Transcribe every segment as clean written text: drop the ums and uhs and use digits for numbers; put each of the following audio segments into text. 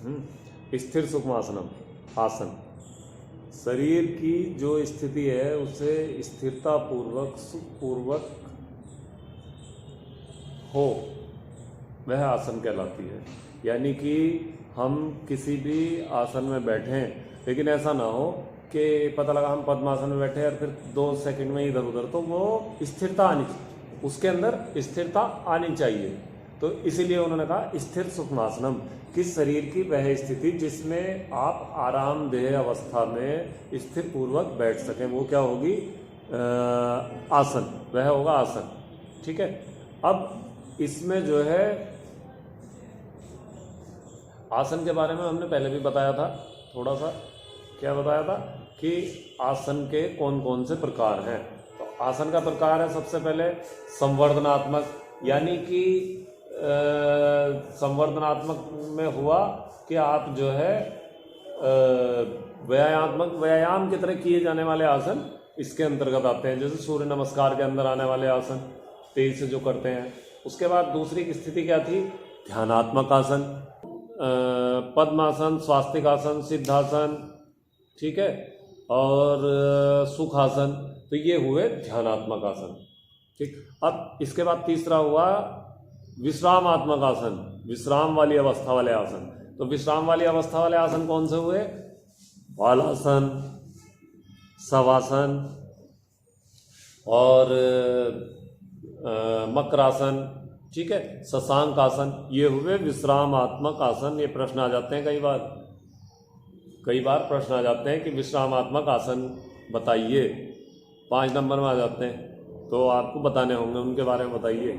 स्थिर सुखमासनम आसन, शरीर की जो स्थिति है उसे स्थिरता पूर्वक सुखपूर्वक हो, वह आसन कहलाती है। यानी कि हम किसी भी आसन में बैठें, लेकिन ऐसा ना हो कि पता लगा हम पद्मासन में बैठे और फिर 2 सेकंड में इधर उधर, तो वो स्थिरता आनी, उसके अंदर स्थिरता आनी चाहिए। तो इसीलिए उन्होंने कहा स्थिर सुखमासनम, कि शरीर की वह स्थिति जिसमें आप आरामदेह अवस्था में स्थिर पूर्वक बैठ सकें, वो क्या होगी? आसन, वह होगा आसन। ठीक है। अब इसमें जो है आसन के बारे में हमने पहले भी बताया था थोड़ा सा। क्या बताया था? कि आसन के कौन कौन से प्रकार हैं। तो आसन का प्रकार है सबसे पहले संवर्धनात्मक, यानी कि संवर्धनात्मक में हुआ कि आप जो है व्यायाम की तरह किए जाने वाले आसन इसके अंतर्गत आते हैं। जैसे सूर्य नमस्कार के अंदर आने वाले आसन तेज से जो करते हैं। उसके बाद दूसरी की स्थिति क्या थी? ध्यानात्मक आसन, पद्मासन, स्वास्तिक आसन, सिद्धासन, ठीक है, और सुखासन। तो ये हुए ध्यानात्मक आसन। ठीक। अब इसके बाद तीसरा हुआ विश्रामात्मक आसन, विश्राम वाली अवस्था वाले आसन। तो विश्राम वाली अवस्था वाले आसन कौन से हुए? बालासन, शवासन और मकरासन, ठीक है, शशांक आसन। ये हुए विश्रामात्मक आसन। ये प्रश्न आ जाते हैं कई बार प्रश्न आ जाते हैं कि विश्रामात्मक आसन बताइए, 5 नंबर में आ जाते हैं, तो आपको बताने होंगे, उनके बारे में बताइए।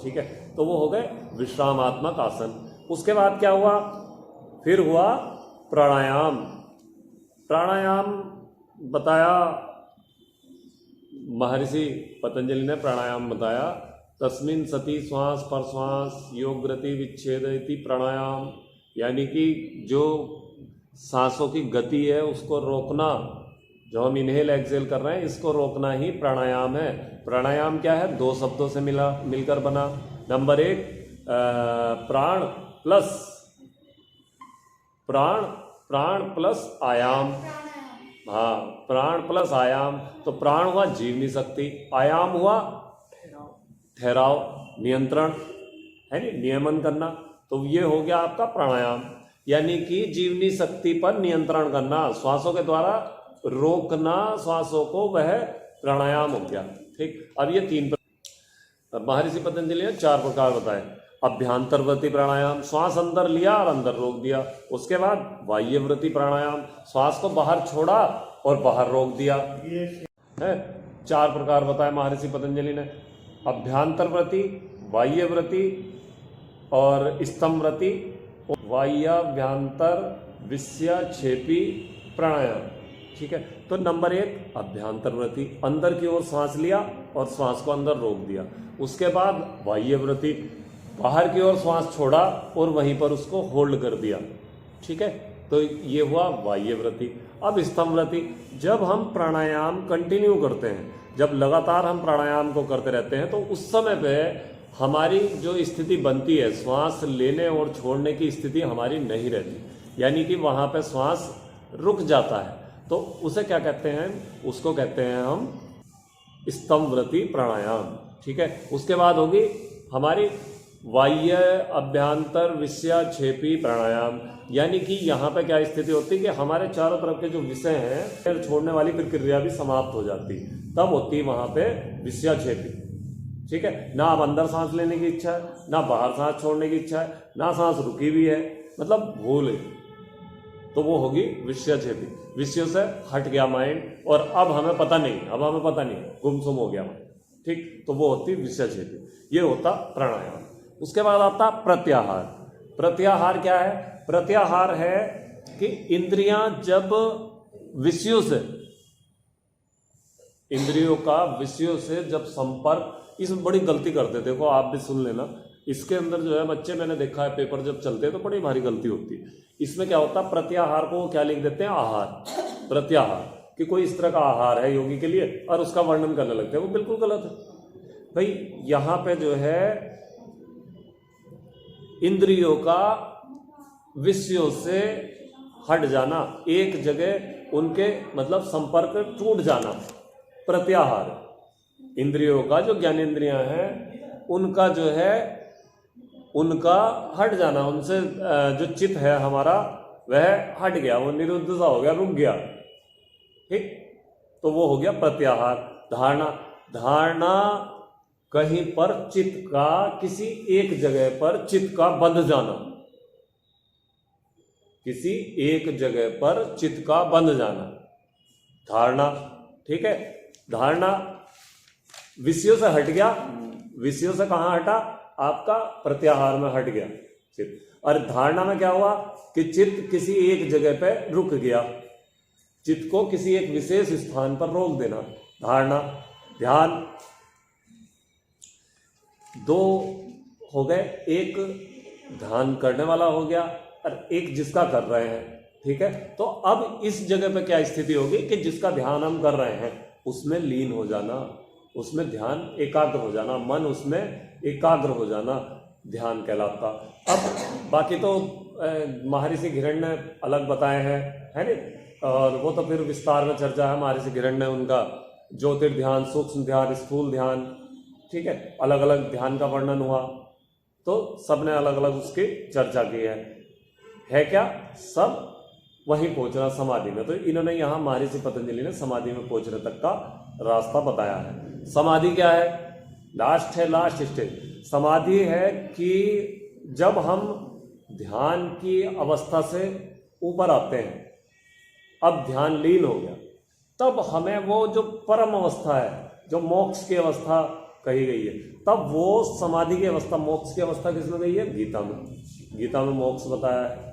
ठीक है। तो वो हो गए विश्रामात्मक आसन। उसके बाद क्या हुआ? फिर हुआ प्राणायाम। प्राणायाम बताया महर्षि पतंजलि ने, प्राणायाम बताया तस्मिन् सति श्वास प्रश्वास योगृति विच्छेद इति प्राणायाम। यानी कि जो सांसों की गति है उसको रोकना, जो हम इनहेल एक्सेल कर रहे हैं इसको रोकना ही प्राणायाम है। प्राणायाम क्या है? 2 शब्दों से मिलकर बना। नंबर 1 प्राण प्लस आयाम। हाँ, प्राण प्लस आयाम। तो प्राण हुआ जीवनी शक्ति, आयाम हुआ ठहराव, नियंत्रण, है नहीं, नियमन करना। तो ये हो गया आपका प्राणायाम, यानी कि जीवनी शक्ति पर नियंत्रण करना, श्वासों के द्वारा रोकना श्वासों को, वह प्राणायाम हो गया। ठीक। अब ये 3 महर्षि पतंजलि ने 4 प्रकार बताए। अभ्यांतरवर्ती प्राणायाम, श्वास अंदर लिया और अंदर रोक दिया। उसके बाद बाह्यवर्ती प्राणायाम, श्वास को बाहर छोड़ा और बाहर रोक दिया। है 4 प्रकार बताए महर्षि पतंजलि ने। अभ्यांतरवर्ती, बाह्यवर्ती और स्तंभवर्ती, बाह्याभ्यांतर विषयाक्षेपी प्राणायाम। ठीक है। तो नंबर 1 अभ्यांतरवर्ती, अंदर की ओर सांस लिया और श्वास को अंदर रोक दिया। उसके बाद बाह्यवर्ती, बाहर की ओर श्वास छोड़ा और वहीं पर उसको होल्ड कर दिया। ठीक है। तो ये हुआ बाह्यवर्ती। अब स्तंभवर्ती, जब हम प्राणायाम कंटिन्यू करते हैं, जब लगातार हम प्राणायाम को करते रहते हैं, तो उस समय पे हमारी जो स्थिति बनती है, श्वास लेने और छोड़ने की स्थिति हमारी नहीं रहती, यानी कि वहाँ पे श्वास रुक जाता है। तो उसे क्या कहते हैं? उसको कहते हैं हम स्तंभवर्ती प्राणायाम। ठीक है। उसके बाद होगी हमारी बाह्य अभ्यांतर विषयाक्षेपी प्राणायाम, यानी कि यहाँ पे क्या स्थिति होती है कि हमारे चारों तरफ के जो विषय हैं, छोड़ने वाली प्रक्रिया भी समाप्त हो जाती, तब होती वहाँ पे विषयाक्षेपी। ठीक है। ना अब अंदर सांस लेने की इच्छा है, ना बाहर सांस छोड़ने की इच्छा है, ना सांस रुकी भी है, मतलब भूल है। तो वो होगी विषयाक्षेपी, विषयों से हट गया माइंड, और अब हमें पता नहीं, गुमसुम हो गया माइंड। ठीक। तो वो होती विषयाक्षेपी। ये होता प्राणायाम। उसके बाद आता प्रत्याहार। प्रत्याहार क्या है? प्रत्याहार है कि इंद्रियां जब इंद्रियों का विषयों से जब संपर्क, इसमें बड़ी गलती करते, देखो आप भी सुन लेना, इसके अंदर जो है बच्चे, मैंने देखा है पेपर जब चलते हैं तो बड़ी भारी गलती होती है। इसमें क्या होता है? प्रत्याहार को क्या लिख देते हैं? आहार। प्रत्याहार, कि कोई इस तरह का आहार है योगी के लिए, और उसका वर्णन करने लगते हैं, वो बिल्कुल गलत है भाई। यहाँ पे जो है इंद्रियों का विषयों से हट जाना, एक जगह उनके मतलब संपर्क टूट जाना, प्रत्याहार। इंद्रियों का जो ज्ञानेंद्रियां हैं उनका जो है उनका हट जाना, उनसे जो चित्त है हमारा वह हट गया, वो निरुद्ध सा हो गया, रुक गया, ठीक। तो वो हो गया प्रत्याहार। धारणा, धारणा कहीं पर चित्त का, किसी एक जगह पर चित्त का बंध जाना, किसी एक जगह पर चित्त का बंध जाना, धारणा, ठीक है। धारणा विषयों से हट गया, विषयों से कहां हटा, आपका प्रत्याहार में हट गया चित्त। और धारणा में क्या हुआ कि चित्त किसी एक जगह पे रुक गया, चित्त को किसी एक विशेष स्थान पर रोक देना, धारणा। ध्यान दो हो गए, एक ध्यान करने वाला हो गया और एक जिसका कर रहे हैं, ठीक है। तो अब इस जगह पे क्या स्थिति होगी कि जिसका ध्यान हम कर रहे हैं उसमें लीन हो जाना, उसमें ध्यान एकाग्र हो जाना, मन उसमें एकाग्र हो जाना, ध्यान कहलाता। अब बाकी तो महर्षि घिरण्य ने अलग बताए हैं, है नहीं, और वो तो फिर विस्तार में चर्चा है। महर्षि घिरण्य ने उनका ज्योतिर्ध्यान, सूक्ष्म ध्यान, स्थूल ध्यान, ठीक है, अलग अलग ध्यान का वर्णन हुआ, तो सबने अलग अलग उसकी चर्चा की है क्या, सब वहीं पहुंचना समाधि में। तो इन्होंने यहाँ महर्षि पतंजलि ने समाधि में पहुंचने तक का रास्ता बताया है। समाधि क्या है, लास्ट है, लास्ट स्टेज समाधि है कि जब हम ध्यान की अवस्था से ऊपर आते हैं, अब ध्यान लीन हो गया, तब हमें वो जो परम अवस्था है, जो मोक्ष की अवस्था कही गई है, तब वो समाधि की अवस्था, मोक्ष की अवस्था किसमें गई है, गीता में। गीता में मोक्ष बताया है,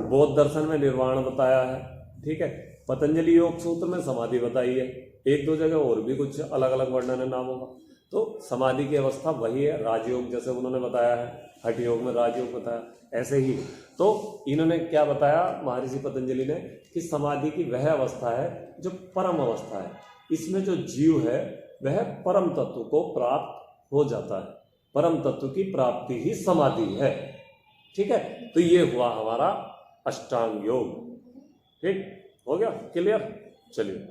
बौद्ध दर्शन में निर्वाण बताया है, ठीक है। पतंजलि योग सूत्र में समाधि बताई है, एक दो जगह और भी कुछ अलग अलग वर्णन है नामों का। तो समाधि की अवस्था वही है, राजयोग जैसे उन्होंने बताया है, हठ योग में राजयोग बताया, ऐसे ही। तो इन्होंने क्या बताया महर्षि पतंजलि ने कि समाधि की वह अवस्था है जो परम अवस्था है, इसमें जो जीव है वह परम तत्व को प्राप्त हो जाता है, परम तत्व की प्राप्ति ही समाधि है, ठीक है। तो ये हुआ हमारा अष्टांग योग, ठीक हो गया, क्लियर। चलिए।